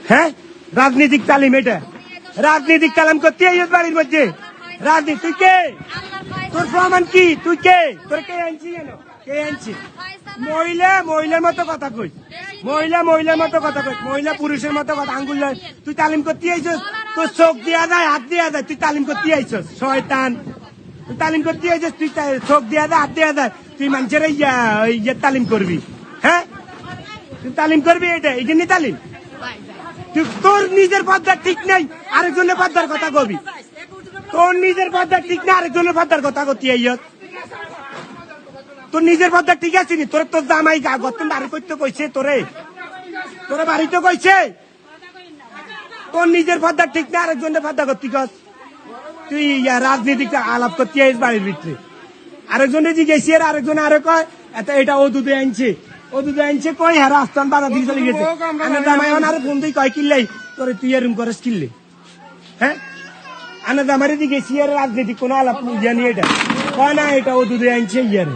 হ্যাঁ রাজনীতিক তালিম এটা রাজনীতিক তালিম করতে বাড়ির মধ্যে রাজনীতি তুই কে তোর প্রমাণ কি তুই কে তোর কে আনছি কে আনছি মহিলার মতো কথা কই মহিলার মতো কথা কই মহিলা পুরুষের মতো কথা আঙ্গুল তুই তালিম করতে আইছস তোর চোখ দিয়া যায় হাত দিয়া যায় তুই তালিম করতে আইছস শয়তান তুই তালিম করতে আইছস তুই চোখ দিয়া যায় হাত দিয়া যায় তুই মানুষের ইয়ে তালিম করবি হ্যাঁ তুই তালিম করবি এটা এই জন্য তালিম তোর নিজের পদ্মা ঠিক নাই আরেকজনের পদ্মার কথা কবি তোর নিজের পদ্মা ঠিক না আরেকজনের পদ্মার কথা কতি তোর নিজের পদ্মা ঠিক আছে নি তোর তোর জামাই গতন বাড়ি করতে কইছে তোরে বাড়িতে কইছে তোর নিজের পদ্মা ঠিক না আরেকজনের পদ্মা করতি কস তুই রাজনীতিক আলাপ করতে আইস বাড়ির ভিতরে আরেকজনে জিজ্ঞেসি আর আরেকজন আরে কয় এটা ও দুধে আনছে কই হ্যাঁ রাস্তান বাধা দিয়ে চলে গেছে আমার জামাই আরে ফোন দিয়ে কয় কিনলেই তোরে তুই এরম করিস কিনলে হ্যাঁ আনা জামারে জিজ্ঞেসি আর রাজনীতিক কোন আলাপ জানি এটা কয় না এটা ও দুধে আনছে ইয়ারে